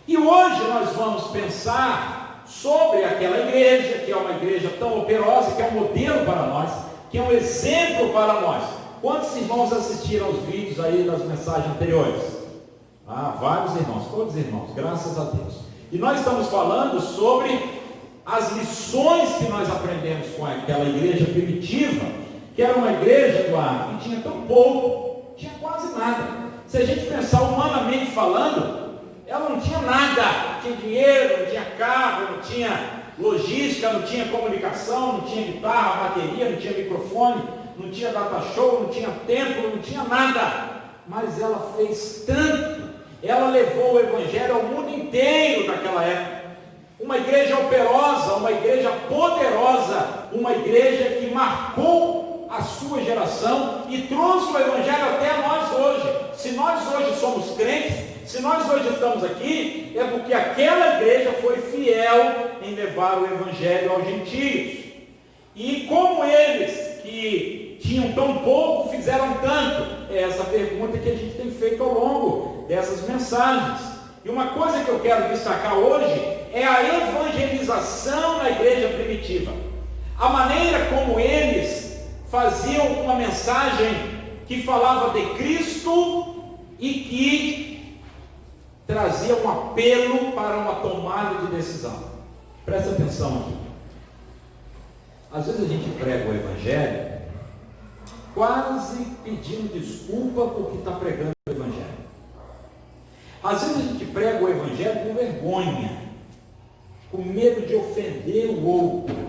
E hoje nós vamos pensar sobre aquela igreja, que é uma igreja tão operosa, que é um modelo para nós, que é um exemplo para nós. Quantos irmãos assistiram aos vídeos aí das mensagens anteriores? Vários irmãos, todos irmãos, graças a Deus. E nós estamos falando sobre as lições que nós aprendemos com aquela igreja primitiva, que era uma igreja do ar, que tinha tão pouco, tinha quase nada. Se a gente pensar humanamente falando, ela não tinha nada, não tinha dinheiro, não tinha carro, não tinha logística, não tinha comunicação, não tinha guitarra, bateria, não tinha microfone, não tinha data show, não tinha templo, não tinha nada. Mas ela fez tanto, ela levou o evangelho ao mundo inteiro naquela época. Uma igreja operosa, uma igreja poderosa, uma igreja que marcou a sua geração e trouxe o evangelho até nós hoje. Se nós hoje somos crentes, se nós hoje estamos aqui, é porque aquela igreja foi fiel em levar o evangelho aos gentios. E como eles que tinham tão pouco fizeram tanto? É essa pergunta que a gente tem feito ao longo dessas mensagens. E uma coisa que eu quero destacar hoje é a evangelização na igreja primitiva. A maneira como eles faziam uma mensagem que falava de Cristo e que trazia um apelo para uma tomada de decisão. Presta atenção aqui. Às vezes a gente prega o evangelho quase pedindo desculpa porque está pregando o evangelho. Às vezes a gente prega o evangelho com vergonha, com medo de ofender o outro.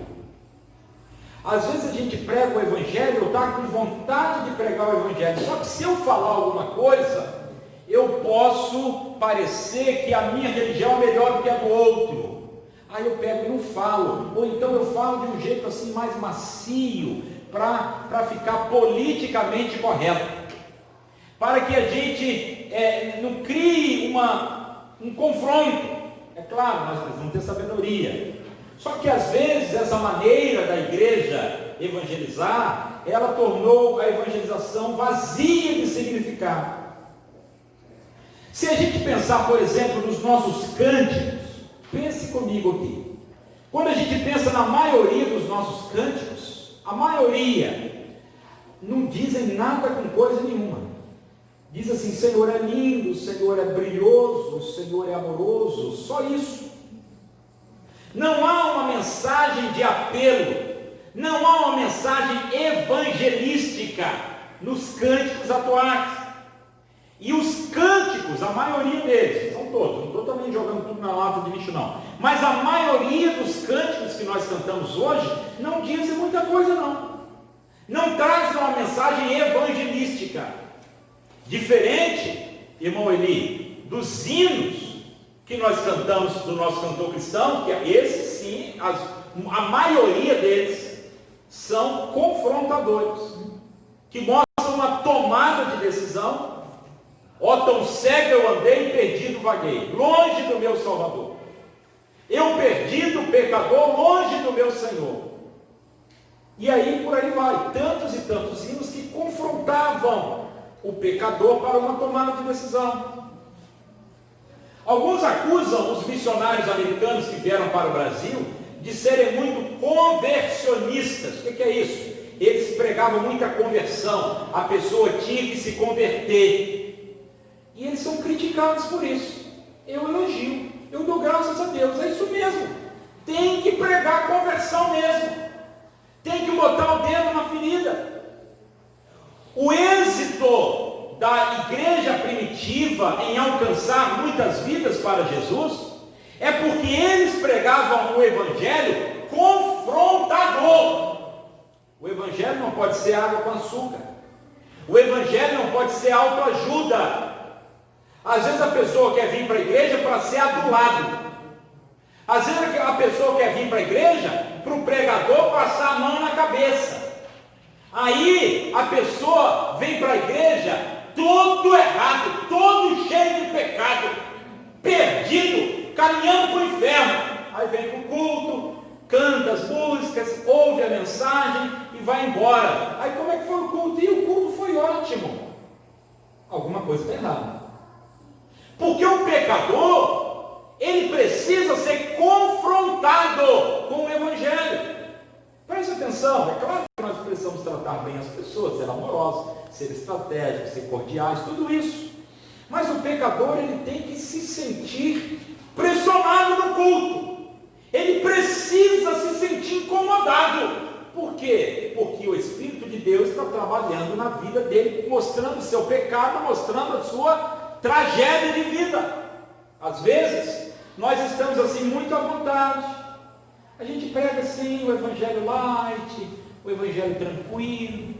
Às vezes a gente prega o evangelho, eu estou com vontade de pregar o evangelho, só que se eu falar alguma coisa, eu posso parecer que a minha religião é melhor do que a do outro. Aí eu pego e não falo, ou então eu falo de um jeito assim mais macio, para ficar politicamente correto, para que a gente não crie um confronto. É claro, nós precisamos ter sabedoria. Só que às vezes essa maneira da igreja evangelizar, ela tornou a evangelização vazia de significado. Se a gente pensar, por exemplo, nos nossos cânticos, pense comigo aqui. Quando a gente pensa na maioria dos nossos cânticos, a maioria não dizem nada com coisa nenhuma. Diz assim: Senhor é lindo, Senhor é brilhoso, Senhor é amoroso, só isso. Não há uma mensagem de apelo, não há uma mensagem evangelística nos cânticos atuais. E os cânticos, a maioria deles, são todos, não estou também jogando tudo na lata de lixo não, mas a maioria dos cânticos que nós cantamos hoje não dizem muita coisa não trazem uma mensagem evangelística. Diferente, irmão Eli, dos hinos que nós cantamos do nosso cantor cristão, que esses sim, a maioria deles são confrontadores, que mostram uma tomada de decisão. Ó, tão cego eu andei e perdido vaguei, longe do meu Salvador. Eu perdido, pecador, longe do meu Senhor. E aí por aí vai, tantos e tantos hinos que confrontavam o pecador para uma tomada de decisão. Alguns acusam os missionários americanos que vieram para o Brasil de serem muito conversionistas. O que é isso? Eles pregavam muita conversão, a pessoa tinha que se converter. E eles são criticados por isso. Eu elogio, eu dou graças a Deus, é isso mesmo. Tem que pregar conversão mesmo. Tem que botar o dedo na ferida. O êxito da igreja primitiva em alcançar muitas vidas para Jesus é porque eles pregavam o evangelho confrontador. O evangelho não pode ser água com açúcar. O evangelho não pode ser autoajuda. Às vezes a pessoa quer vir para a igreja para ser adulado. Às vezes a pessoa quer vir para a igreja para o pregador passar a mão na cabeça. Aí a pessoa vem para a igreja todo errado, todo cheio de pecado, perdido, caminhando para o inferno. Aí vem para o culto, canta as músicas, ouve a mensagem e vai embora. Aí como é que foi o culto? E o culto foi ótimo. Alguma coisa está errada. Porque o pecador, atenção, é claro que nós precisamos tratar bem as pessoas, ser amorosos, ser estratégicos, ser cordiais, tudo isso. Mas o pecador, ele tem que se sentir pressionado no culto. Ele precisa se sentir incomodado. Por quê? Porque o Espírito de Deus está trabalhando na vida dele, mostrando o seu pecado, mostrando a sua tragédia de vida. Às vezes, nós estamos assim muito à vontade. A gente prega assim o evangelho light, o evangelho tranquilo.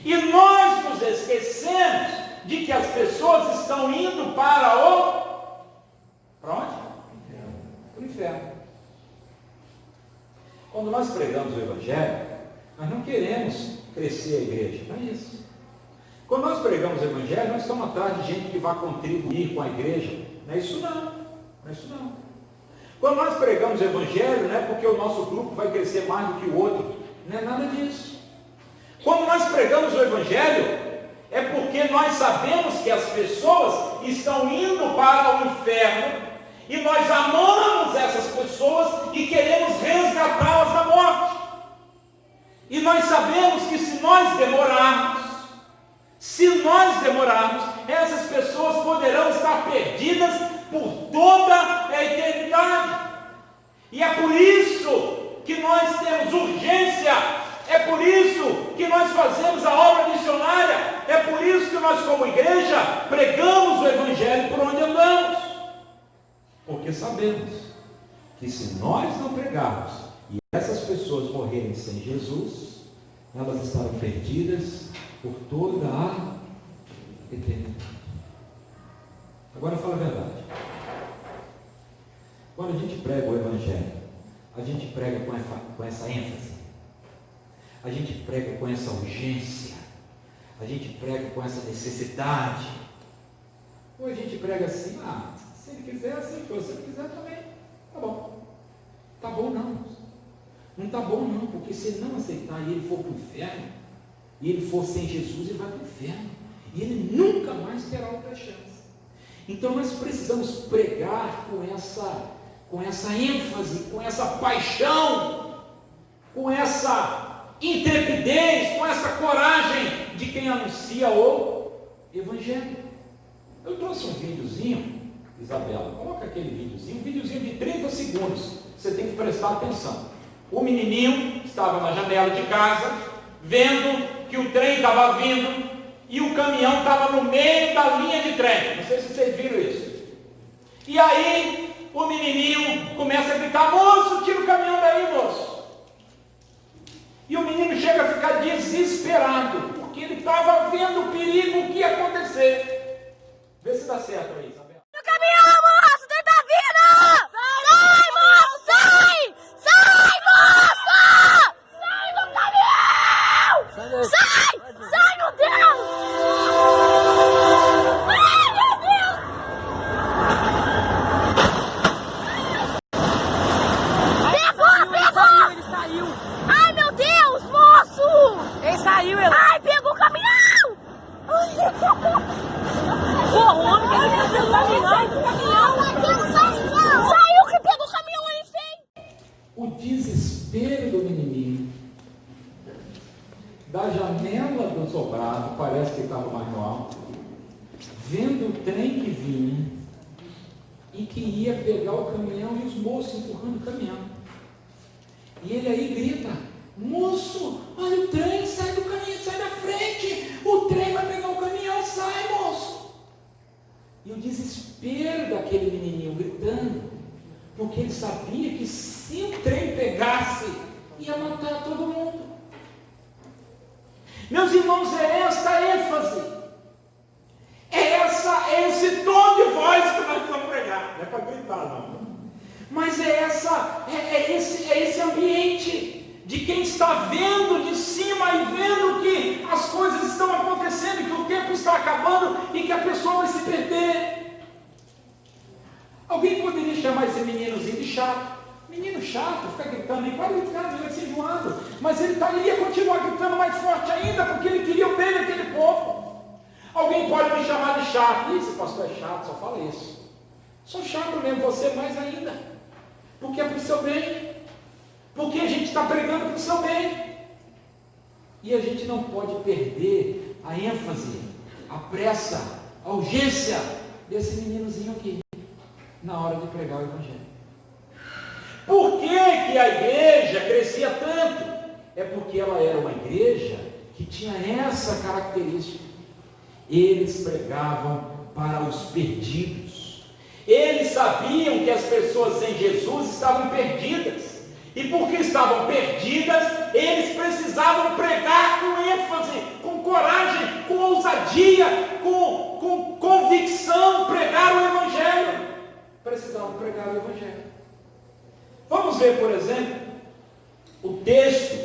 E nós nos esquecemos de que as pessoas estão indo para onde? Para o inferno. Quando nós pregamos o evangelho, nós não queremos crescer a igreja, não é isso. Quando nós pregamos o evangelho, nós estamos atrás de gente que vai contribuir com a igreja. Não é isso não, não é isso não. Quando nós pregamos o evangelho, não é porque o nosso grupo vai crescer mais do que o outro, não é nada disso. Quando nós pregamos o evangelho, é porque nós sabemos que as pessoas estão indo para o inferno, e nós amamos essas pessoas e queremos resgatá-las da morte. E nós sabemos que se nós demorarmos, essas pessoas poderão estar perdidas por toda a eternidade. E é por isso que nós temos urgência, é por isso que nós fazemos a obra missionária, é por isso que nós como igreja pregamos o evangelho por onde andamos. Porque sabemos que se nós não pregarmos e essas pessoas morrerem sem Jesus, elas estarão perdidas por toda a eternidade. Agora fala a verdade. Quando a gente prega o evangelho, a gente prega com essa ênfase, a gente prega com essa urgência, a gente prega com essa necessidade, ou a gente prega assim, se ele quiser, aceitou. Se ele quiser também, tá bom. Tá bom não. Não tá bom não, porque se ele não aceitar e ele for para o inferno, e ele for sem Jesus, ele vai para o inferno. E ele nunca mais terá outra chance. Então nós precisamos pregar com essa ênfase, com essa paixão, com essa intrepidez, com essa coragem de quem anuncia o evangelho. Eu trouxe um videozinho. Isabela, coloca aquele videozinho, um videozinho de 30 segundos, você tem que prestar atenção. O menininho estava na janela de casa, vendo que o trem estava vindo, e o caminhão estava no meio da linha de trem, não sei se vocês viram isso. E aí, o menininho começa a gritar, moço, tira o caminhão daí, moço. E o menino chega a ficar desesperado, porque ele estava vendo o perigo que ia acontecer. Vê se dá certo aí, Isabela. No caminhão, moço! Ele tá vindo! Sai, moço! Sai! Sai, moço! Sai do caminhão! Sai! Sai, meu Deus! Ai, meu Deus! Pegou! Ele saiu! Ai, meu Deus, moço! Ele saiu! Ai, pegou o caminhão! Porra, o homem que ele pegou o caminhão! Saiu que pegou o caminhão aí, feio! O desespero do menininho, da janela do sobrado, parece que estava mais no alto, vendo o trem que vinha e que ia pegar o caminhão e os moços empurrando o caminhão. E ele aí grita, moço, olha o trem, sai do caminhão, sai da frente, o trem vai pegar o caminhão, sai, moço. E o desespero daquele menininho gritando, porque ele sabia que se o trem pegasse, ia matar todo mundo. Meus irmãos, é esta ênfase, é esse tom de voz que nós vamos pregar. Não é para gritar, não. Mas é esse ambiente de quem está vendo de cima e vendo que as coisas estão acontecendo, que o tempo está acabando e que a pessoa vai se perder. Alguém poderia chamar esse meninozinho de chato. Menino chato, fica gritando, ele vai gritar, ele vai ser enjoado. Mas ele ia continuar gritando mais forte ainda, porque ele queria o bem daquele povo. Alguém pode me chamar de chato. Ih, esse pastor é chato, só fala isso. Sou chato mesmo, você mais ainda. Porque é para o seu bem. Porque a gente está pregando para o seu bem. E a gente não pode perder a ênfase, a pressa, a urgência desse meninozinho aqui, na hora de pregar o Evangelho. Por que que a igreja crescia tanto? É porque ela era uma igreja que tinha essa característica. Eles pregavam para os perdidos. Eles sabiam que as pessoas sem Jesus estavam perdidas. E porque estavam perdidas, eles precisavam pregar com ênfase, com coragem, com ousadia, com convicção, pregar o Evangelho. Precisavam pregar o Evangelho. Vamos ver, por exemplo, o texto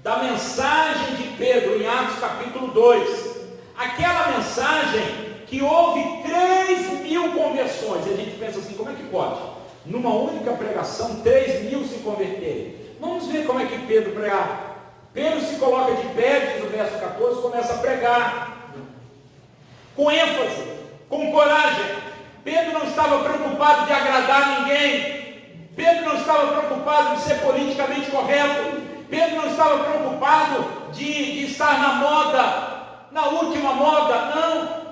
da mensagem de Pedro em Atos capítulo 2. Aquela mensagem que houve 3.000 conversões. E a gente pensa assim, como é que pode? Numa única pregação, 3.000 se converterem. Vamos ver como é que Pedro pregava. Pedro se coloca de pé, diz o verso 14, começa a pregar. Com ênfase, com coragem. Pedro não estava preocupado de agradar ninguém. Pedro não estava preocupado de ser politicamente correto. Pedro não estava preocupado de estar na moda, na última moda, não.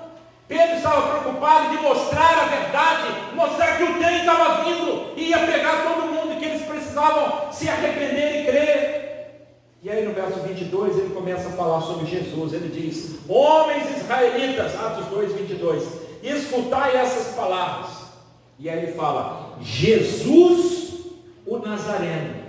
Pedro estava preocupado de mostrar a verdade, mostrar que o trem estava vindo e ia pegar todo mundo, que eles precisavam se arrepender e crer. E aí no verso 22 ele começa a falar sobre Jesus. Ele diz: homens israelitas, Atos 2, 22, escutai essas palavras. E aí ele fala: Jesus o Nazareno.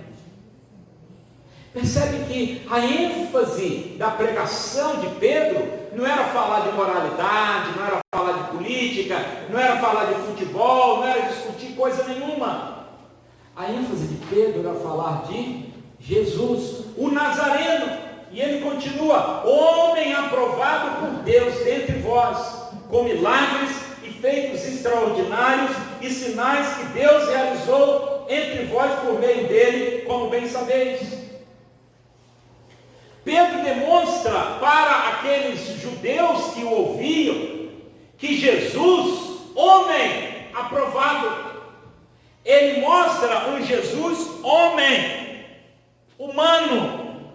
Percebe que a ênfase da pregação de Pedro não era falar de moralidade, não era falar de política, não era falar de futebol, não era discutir coisa nenhuma. A ênfase de Pedro era falar de Jesus, o Nazareno. E ele continua: homem aprovado por Deus dentre vós, com milagres e feitos extraordinários e sinais que Deus realizou entre vós por meio dele, como bem sabeis. Pedro demonstra para aqueles judeus que o ouviam que Jesus, homem aprovado, ele mostra um Jesus homem, humano,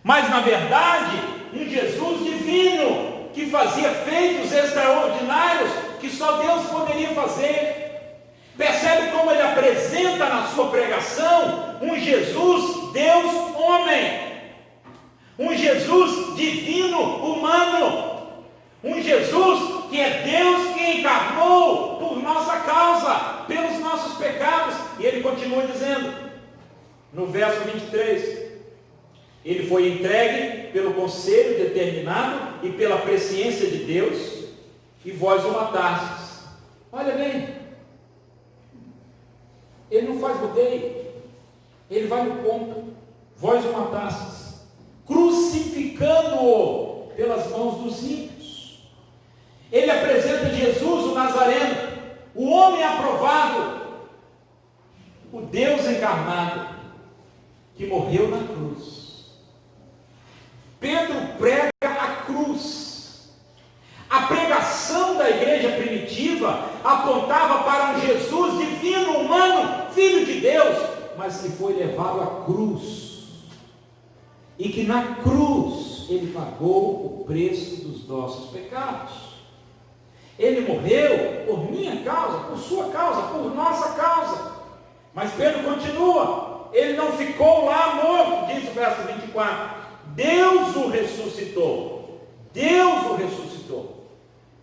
mas na verdade um Jesus divino, que fazia feitos extraordinários que só Deus poderia fazer. Percebe como ele apresenta na sua pregação um Jesus, Deus homem, um Jesus divino, humano, um Jesus que é Deus que encarnou por nossa causa, pelos nossos pecados. E ele continua dizendo, no verso 23, ele foi entregue pelo conselho determinado e pela presciência de Deus, e vós o matastes. Olha bem, ele não faz rodeio, ele vai no ponto. Vós o matastes, crucificando-o pelas mãos dos ímpios. Ele apresenta Jesus, o Nazareno, o homem aprovado, o Deus encarnado, que morreu na cruz. Pedro prega a cruz. A pregação da igreja primitiva apontava para um Jesus divino, humano, filho de Deus, mas que foi levado à cruz. E que na cruz ele pagou o preço dos nossos pecados. Ele morreu por minha causa, por sua causa, por nossa causa. Mas Pedro continua, ele não ficou lá morto, diz o verso 24. Deus o ressuscitou. Deus o ressuscitou.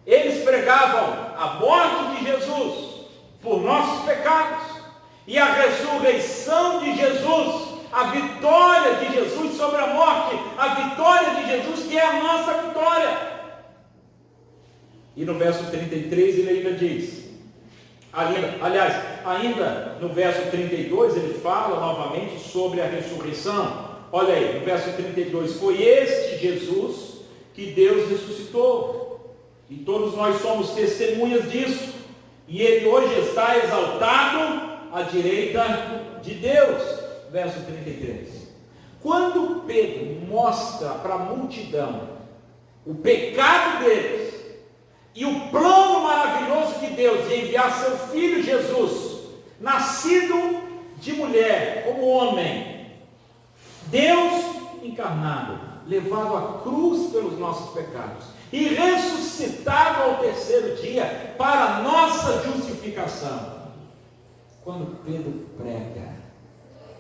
Eles pregavam a morte de Jesus por nossos pecados e a ressurreição de Jesus, a vitória de Jesus sobre a morte, a vitória de Jesus que é a nossa vitória. E no verso 33 ele ainda diz, ainda no verso 32 ele fala novamente sobre a ressurreição. Olha aí, no verso 32, foi este Jesus que Deus ressuscitou, e todos nós somos testemunhas disso, e ele hoje está exaltado à direita de Deus. Verso 33. Quando Pedro mostra para a multidão o pecado deles e o plano maravilhoso de Deus de enviar seu filho Jesus, nascido de mulher, como homem, Deus encarnado, levado à cruz pelos nossos pecados e ressuscitado ao terceiro dia para a nossa justificação. Quando Pedro prega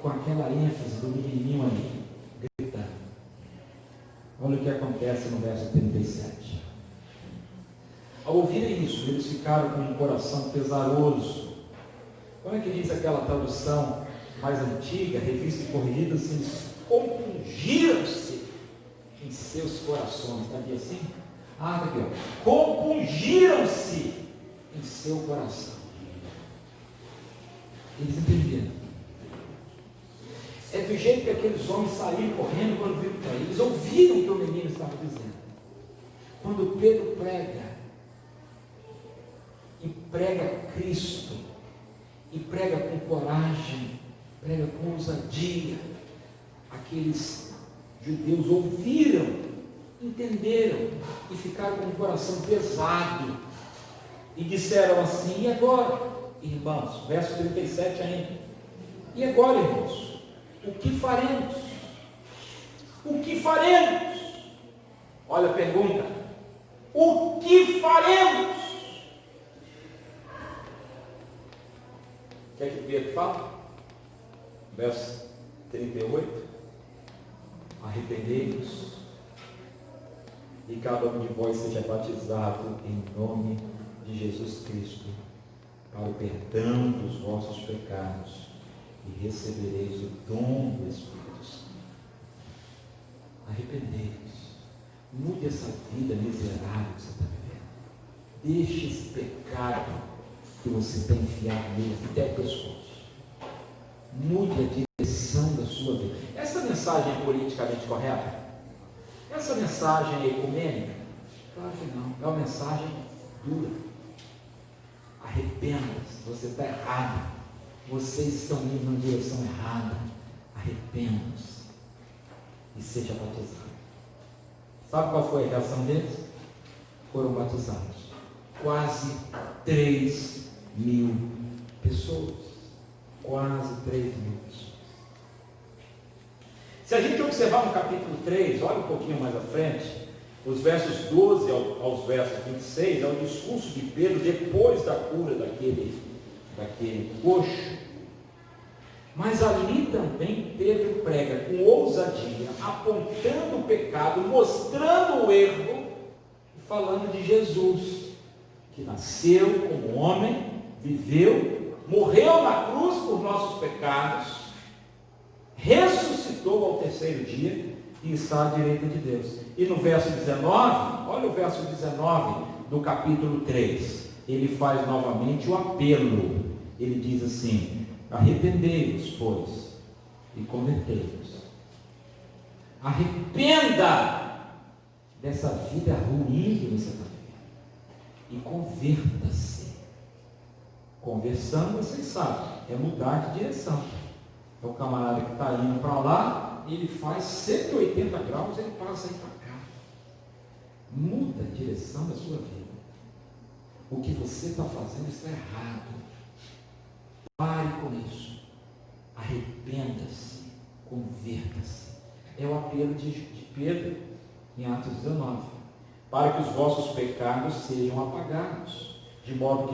com aquela ênfase do menininho ali, gritando, olha o que acontece no verso 37. Ao ouvirem isso, eles ficaram com um coração pesaroso. Como é que diz aquela tradução mais antiga, revista e corrigida, assim, compungiram-se em seus corações. Está aqui assim? Está aqui, ó. Compungiram-se em seu coração. Eles entenderam. É do jeito que aqueles homens saíram correndo quando viram para eles. Ouviram o que o menino estava dizendo. Quando Pedro prega, e prega Cristo, e prega com coragem, prega com ousadia, aqueles judeus ouviram, entenderam e ficaram com o coração pesado e disseram assim: e agora, irmãos? Verso 37 ainda. E agora, irmãos, o que faremos? O que faremos? Olha a pergunta: o que faremos? O que é que Pedro fala? Verso 38. Arrependei-vos e cada um de vós seja batizado em nome de Jesus Cristo para o perdão dos vossos pecados e recebereis o dom do Espírito Santo. Arrependei-vos. Mude essa vida miserável que você está vivendo. Deixe esse pecado que você está enfiado nele até o pescoço. Mude a direção da sua vida. Essa mensagem é politicamente correta? Essa mensagem é ecumênica? Claro que não. É uma mensagem dura. Arrependa-se. Você está errado. Vocês estão indo na direção errada. Arrependa-se e seja batizado. Sabe qual foi a reação deles? Foram batizados quase 3.000 pessoas. Quase 3.000 pessoas. Se a gente observar no capítulo 3, olha um pouquinho mais à frente, os versos 12 aos versos 26, é o discurso de Pedro depois da cura daquele coxo. Mas ali também Pedro prega com ousadia, apontando o pecado, mostrando o erro, e falando de Jesus, que nasceu como homem, viveu, morreu na cruz por nossos pecados, ressuscitou ao terceiro dia e está à direita de Deus. E no verso 19, olha o verso 19 do capítulo 3, ele faz novamente o apelo. Ele diz assim: arrependei-vos, pois, e convertei-vos. Arrependa dessa vida ruim que você está vivendo e converta-se. Conversão, vocês sabem, é mudar de direção. É o camarada que está indo para lá, ele faz 180 graus, ele passa aí para cá. Muda a direção da sua vida. O que você está fazendo está errado. Pare com isso. Arrependa-se. Converta-se. É o apelo de Pedro em Atos 19. Para que os vossos pecados sejam apagados, de modo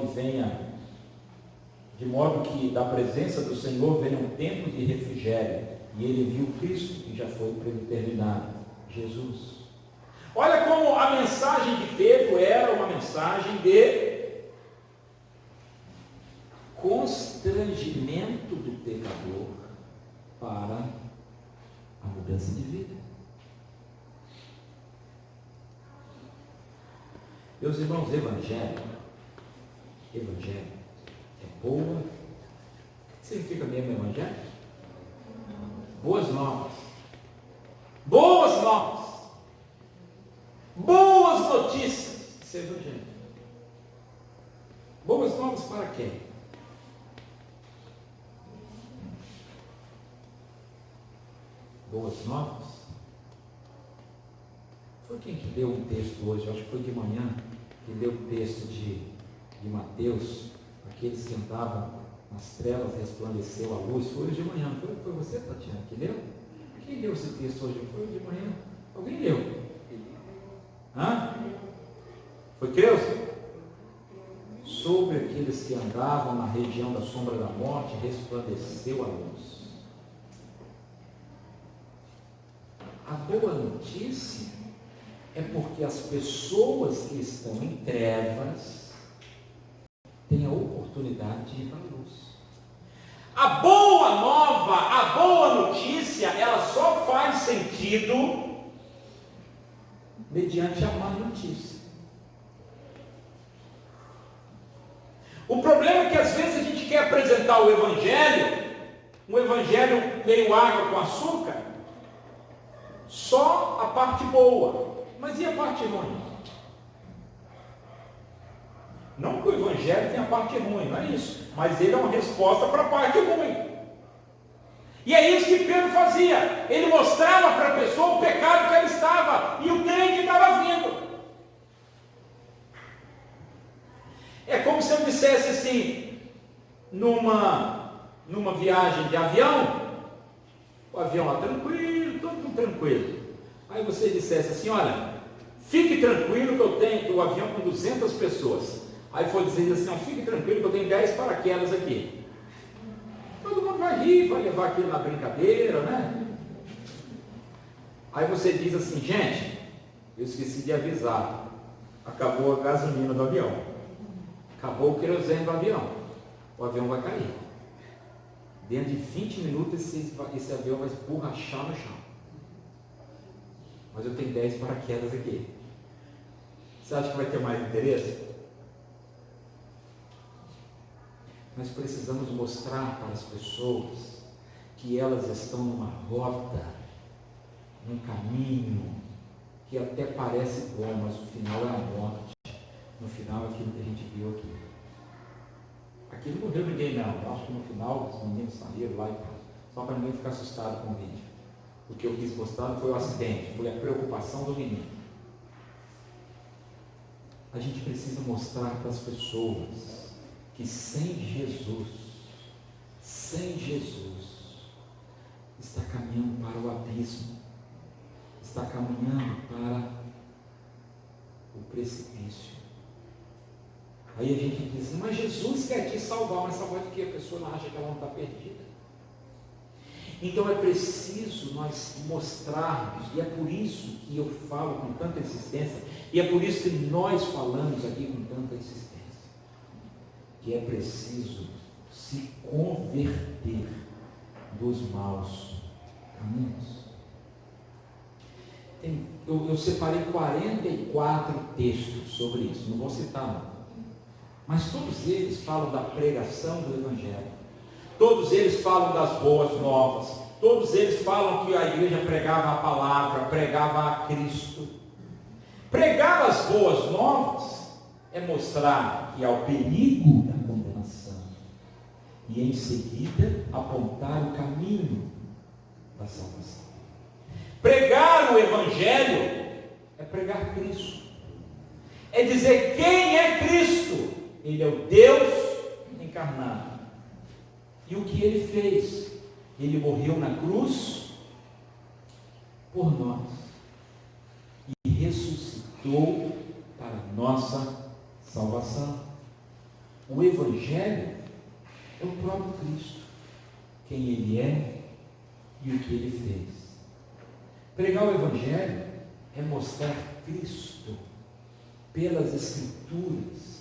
que da presença do Senhor venha um tempo de refrigério, e ele viu Cristo, que já foi predeterminado, Jesus. Olha como a mensagem de Pedro era uma mensagem de constrangimento do pecador para a mudança de vida. Meus irmãos, evangelho é boa. O que significa mesmo evangelho? Boas novas. Boas novas. Boas notícias. Isso é evangelho. Boas novas para quem? Boas novas? Foi quem que deu um texto hoje? Eu acho que foi de manhã, que deu o texto de Mateus. Aqueles que andavam nas trevas resplandeceu a luz. Foi hoje de manhã, foi você, Tatiana, que leu? Quem leu esse texto hoje? Foi de manhã? Alguém leu? Hã? Foi Creuza? Sobre aqueles que andavam na região da sombra da morte, resplandeceu a luz. A boa notícia é porque as pessoas que estão em trevas têm a oportunidade de ir para a luz. A boa nova, a boa notícia, ela só faz sentido mediante a má notícia. O problema é que às vezes a gente quer apresentar o evangelho, um evangelho meio água com açúcar, só a parte boa. Mas e a parte ruim? Não que o evangelho tenha a parte ruim, não é isso. Mas ele é uma resposta para a parte ruim. E é isso que Pedro fazia. Ele mostrava para a pessoa o pecado que ela estava. E o crente estava vindo. É como se eu dissesse assim, numa viagem de avião, o avião lá tranquilo, todo mundo tranquilo. Aí você dissesse assim, olha, fique tranquilo que o avião com 200 pessoas. Aí foi dizendo assim, ó, fique tranquilo que eu tenho 10 paraquedas aqui. Todo mundo vai rir, vai levar aquilo na brincadeira, né? Aí você diz assim, gente, eu esqueci de avisar, acabou a gasolina do avião. Acabou o querosene do avião. O avião vai cair. Dentro de 20 minutos esse avião vai esborrachar no chão. Mas eu tenho 10 paraquedas aqui. Você acha que vai ter mais interesse? Nós precisamos mostrar para as pessoas que elas estão numa rota, num caminho que até parece bom, mas o final é a morte. No final é aquilo que a gente viu aqui. Aqui não morreu ninguém não. Eu acho que no final os meninos saíram lá e tal. Só para ninguém ficar assustado com o vídeo. O que eu quis mostrar não foi o acidente, foi a preocupação do menino. A gente precisa mostrar para as pessoas que sem Jesus, está caminhando para o abismo, está caminhando para o precipício. Aí a gente diz, mas Jesus quer te salvar, mas salvar de quê? A pessoa não acha que ela não está perdida. Então é preciso nós mostrarmos, e é por isso que eu falo com tanta insistência, e é por isso que nós falamos aqui com tanta insistência, que é preciso se converter dos maus caminhos. Eu separei 44 textos sobre isso, não vou citar não. Mas todos eles falam da pregação do Evangelho. Todos eles falam das boas novas. Todos eles falam que a igreja pregava a palavra, pregava a Cristo. Pregar as boas novas é mostrar que há o perigo da condenação. E em seguida apontar o caminho da salvação. Pregar o Evangelho é pregar Cristo. É dizer quem é Cristo. Ele é o Deus encarnado. E o que ele fez? Ele morreu na cruz por nós. E ressuscitou para nossa salvação. O Evangelho é o próprio Cristo. Quem ele é e o que ele fez. Pregar o Evangelho é mostrar Cristo pelas Escrituras.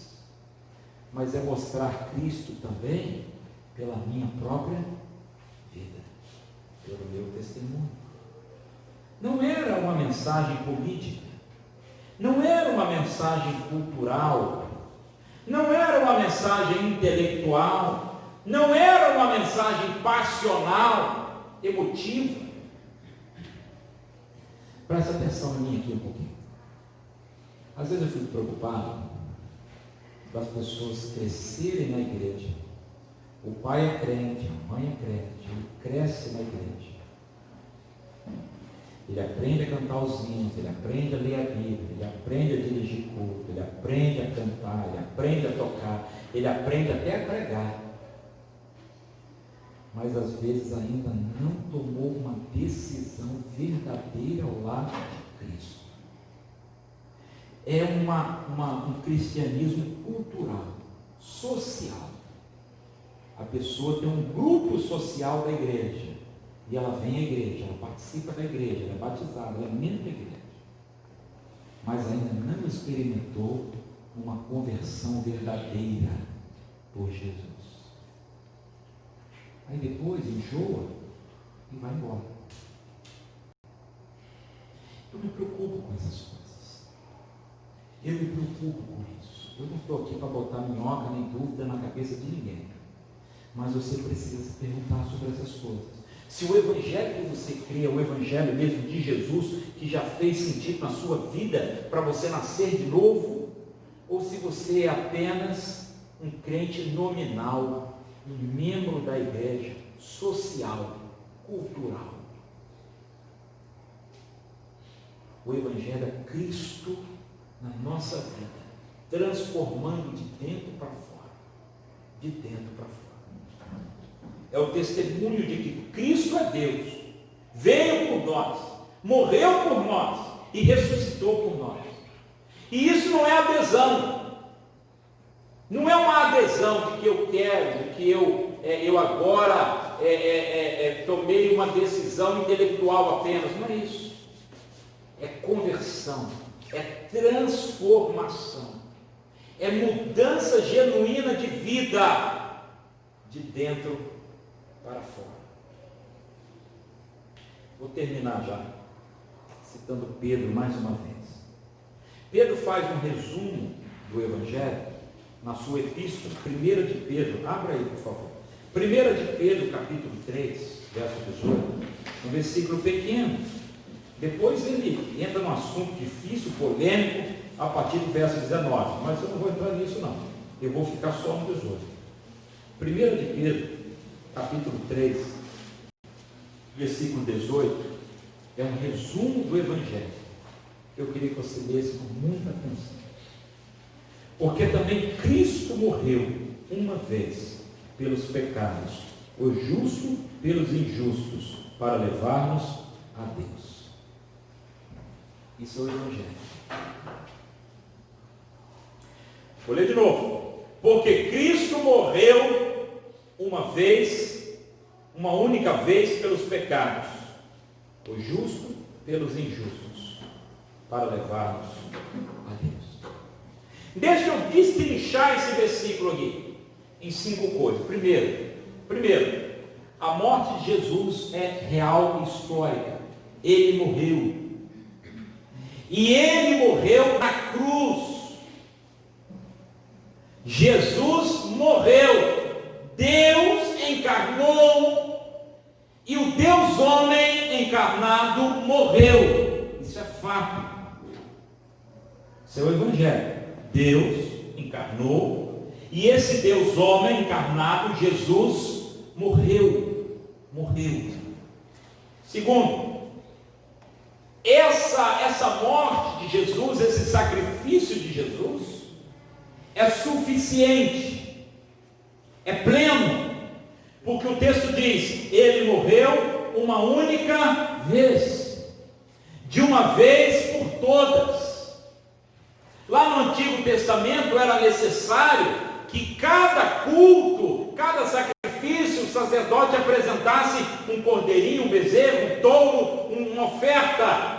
Mas é mostrar Cristo também pela minha própria vida, pelo meu testemunho. Não era uma mensagem política, não era uma mensagem cultural, não era uma mensagem intelectual, não era uma mensagem passional, emotiva. Presta atenção em mim aqui um pouquinho. Às vezes eu fico preocupado das pessoas crescerem na igreja. O pai é crente, a mãe é crente, ele cresce na igreja. Ele aprende a cantar os hinos, ele aprende a ler a Bíblia, ele aprende a dirigir culto, ele aprende a cantar, ele aprende a tocar, ele aprende até a pregar. mas às vezes ainda não tomou uma decisão verdadeira ao lado de Cristo. É um cristianismo cultural, social. A pessoa tem um grupo social da igreja, e ela vem à igreja, ela participa da igreja, ela é batizada, ela é membro da igreja, mas ainda não experimentou uma conversão verdadeira por Jesus. Aí depois enjoa e vai embora. Eu me preocupo com essas coisas. Eu me preocupo com isso. Eu não estou aqui para botar minhoca nem dúvida na cabeça de ninguém. Mas você precisa se perguntar sobre essas coisas. Se o evangelho que você crê é o evangelho mesmo de Jesus, que já fez sentido na sua vida para você nascer de novo, ou se você é apenas um crente nominal, um membro da igreja, social, cultural. O evangelho é Cristo na nossa vida, transformando de dentro para fora, de dentro para fora. É o testemunho de que Cristo é Deus, veio por nós, morreu por nós e ressuscitou por nós. E isso não é adesão, não é uma adesão de que eu quero, de que eu agora tomei uma decisão intelectual apenas. Não é isso. É conversão, é transformação, é mudança genuína de vida, de dentro para fora. Vou terminar já, citando Pedro mais uma vez. Pedro faz um resumo do Evangelho na sua epístola, 1 de Pedro, abra aí por favor. 1 de Pedro, capítulo 3, verso 18, um versículo pequeno. Depois ele entra num assunto difícil, polêmico, a partir do verso 19, mas eu não vou entrar nisso não, eu vou ficar só no 18. 1 de Pedro, capítulo 3, versículo 18, é um resumo do Evangelho. Eu queria que você lesse com muita atenção. Porque também Cristo morreu uma vez pelos pecados, o justo pelos injustos, para levar-nos a Deus. Isso é o Evangelho. Vou ler de novo. Porque Cristo morreu uma vez, uma única vez pelos pecados, o justo pelos injustos, para levar-nos a Deus. Deixa eu destrinchar esse versículo aqui em 5 coisas. Primeiro, a morte de Jesus é real e histórica. Ele morreu. E ele morreu na cruz. Jesus morreu. Deus encarnou e o Deus homem encarnado morreu. Isso é fato. Isso é o Evangelho. Deus encarnou e esse Deus homem encarnado, Jesus, morreu. Segundo, essa morte de Jesus, esse sacrifício de Jesus é suficiente, é pleno, porque o texto diz, ele morreu uma única vez, de uma vez por todas. Lá no Antigo Testamento era necessário que cada culto, cada sacrifício, o sacerdote apresentasse um cordeirinho, um bezerro, um touro, uma oferta,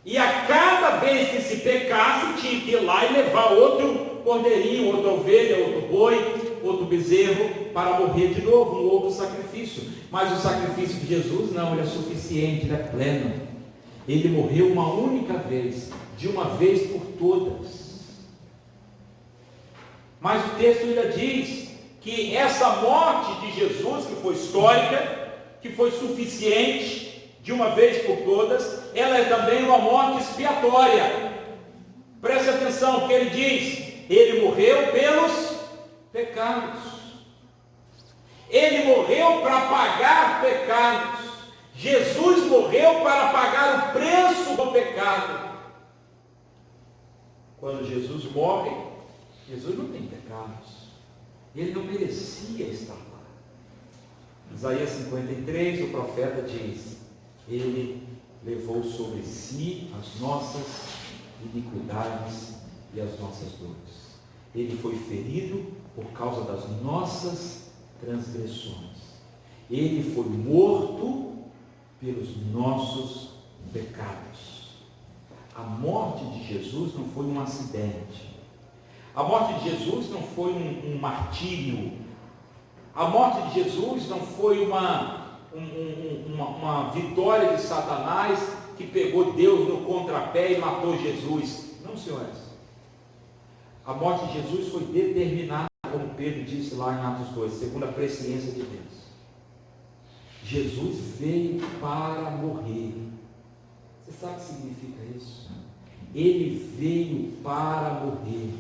e a cada vez que se pecasse, tinha que ir lá e levar outro cordeirinho, outra ovelha, outro boi, outro bezerro, para morrer de novo, um outro sacrifício. Mas o sacrifício de Jesus não, ele é suficiente, ele é pleno. Ele morreu uma única vez, de uma vez por todas. Mas o texto ainda diz que essa morte de Jesus, que foi histórica, que foi suficiente, de uma vez por todas, ela é também uma morte expiatória. Preste atenção, porque ele diz, ele morreu pelos pecados. Ele morreu para pagar pecados. Jesus morreu para pagar o preço do pecado. Quando Jesus morre, Jesus não tem pecados. Ele não merecia estar lá. Isaías 53, o profeta diz: Ele levou sobre si as nossas iniquidades e as nossas dores. Ele foi ferido por causa das nossas transgressões. Ele foi morto pelos nossos pecados. A morte de Jesus não foi um acidente. A morte de Jesus não foi um martírio. A morte de Jesus não foi uma vitória de Satanás que pegou Deus no contrapé e matou Jesus. Não, senhores. A morte de Jesus foi determinada, como Pedro disse lá em Atos 2, segundo a presciência de Deus. Jesus veio para morrer. Você sabe o que significa isso? Ele veio para morrer.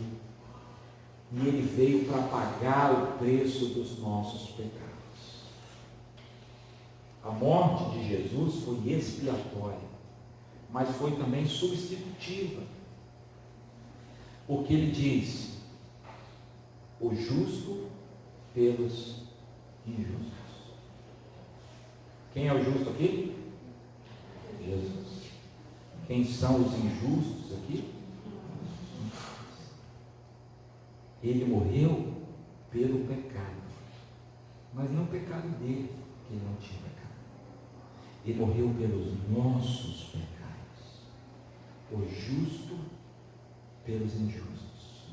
E ele veio para pagar o preço dos nossos pecados. A morte de Jesus foi expiatória, mas foi também substitutiva. Porque ele diz: o justo pelos injustos. Quem é o justo aqui? Jesus. Quem são os injustos aqui? Ele morreu pelo pecado, mas não o pecado dele, que ele não tinha pecado. Ele morreu pelos nossos pecados, o justo pelos injustos,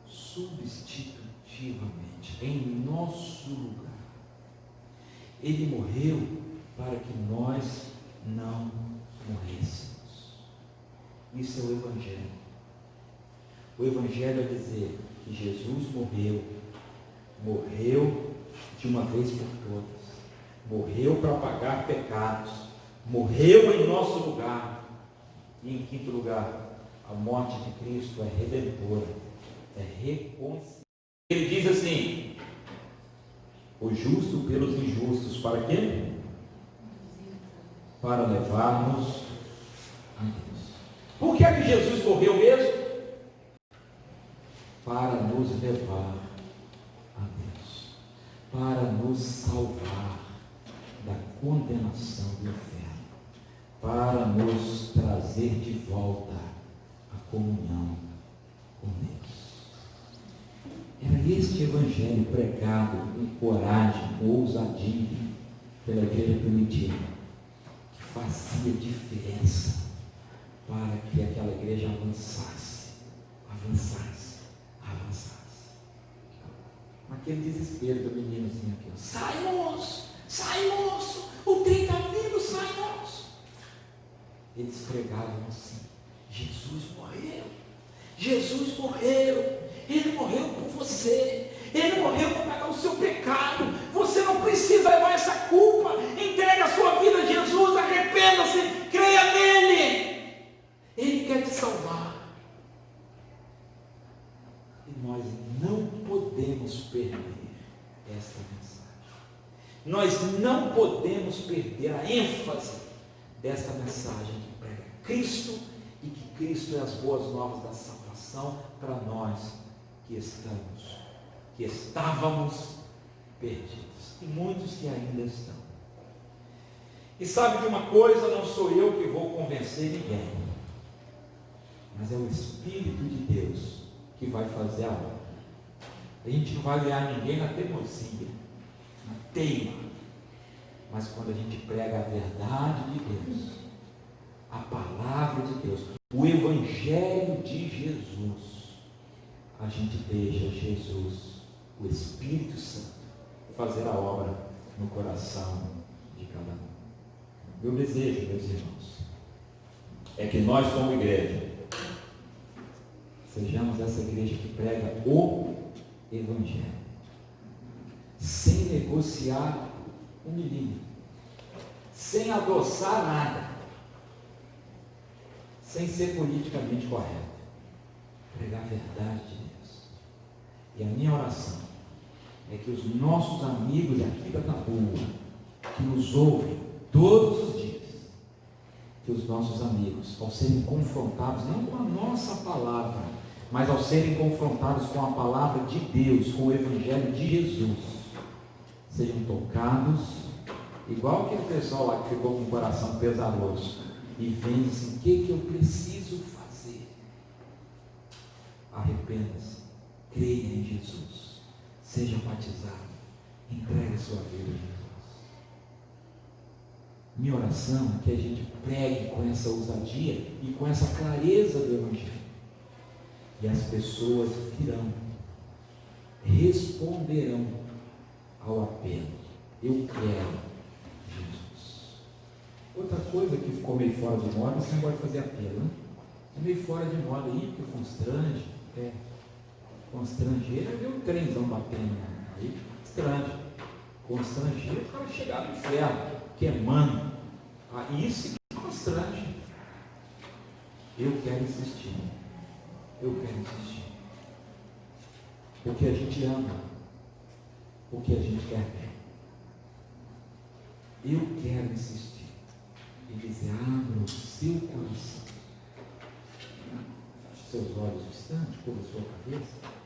substitutivamente, em nosso lugar. Ele morreu para que nós não morrêssemos. Isso é o Evangelho. O Evangelho é dizer que Jesus morreu de uma vez por todas, morreu para pagar pecados, morreu em nosso lugar. E em quinto lugar, a morte de Cristo é redentora, é reconciliação. Ele diz assim: o justo pelos injustos, para quê? Para levar-nos a Deus. Por que é que Jesus morreu mesmo? Para nos levar a Deus, para nos salvar da condenação do inferno, para nos trazer de volta a comunhão com Deus. Era este evangelho pregado com coragem, com ousadia pela igreja primitiva, que fazia diferença para que aquela igreja avançasse. Aquele desespero do menino assim aqui: sai moço, o trem está vindo, sai moço. Eles pregavam assim: Jesus morreu, ele morreu por você, ele morreu para pagar o seu pecado, você não precisa levar essa culpa, entregue a sua vida a Jesus, arrependa-se, creia nele, ele quer te salvar. E nós não podemos perder esta mensagem. Nós não podemos perder a ênfase desta mensagem que prega Cristo e que Cristo é as boas novas da salvação para nós que estávamos perdidos, e muitos que ainda estão. E sabe de uma coisa? Não sou eu que vou convencer ninguém, mas é o Espírito de Deus que vai fazer a obra. A gente não vai ganhar ninguém na teimosia, na teima, mas quando a gente prega a verdade de Deus, a palavra de Deus, o Evangelho de Jesus, a gente deixa Jesus, o Espírito Santo, fazer a obra no coração de cada um. Meu desejo, meus irmãos, é que nós, como igreja, sejamos essa igreja que prega o Evangelho, sem negociar um milímetro, sem adoçar nada, sem ser politicamente correto, pregar a verdade de Deus. E a minha oração é que os nossos amigos aqui da Taboa, que nos ouvem todos os dias, que os nossos amigos, ao serem confrontados, não com a nossa palavra, mas ao serem confrontados com a palavra de Deus, com o Evangelho de Jesus, sejam tocados, igual aquele pessoal lá que ficou com o coração pesaroso e vem assim: o que eu preciso fazer? Arrependa-se, creia em Jesus, seja batizado, entregue a sua vida a Jesus. Minha oração é que a gente pregue com essa ousadia e com essa clareza do Evangelho, e as pessoas virão, responderão ao apelo: eu quero Jesus. Outra coisa que ficou meio fora de moda, você não pode fazer apelo, né? É meio fora de moda aí, porque constrange, constrangeira, viu um trenzão batendo aí, estrange, constrangeira, o cara chegar no inferno, queimando, isso que constrange. Eu quero insistir, porque a gente ama, porque a gente quer ver. Eu quero insistir e dizer: abra o seu coração, feche seus olhos um instante, curva a sua cabeça.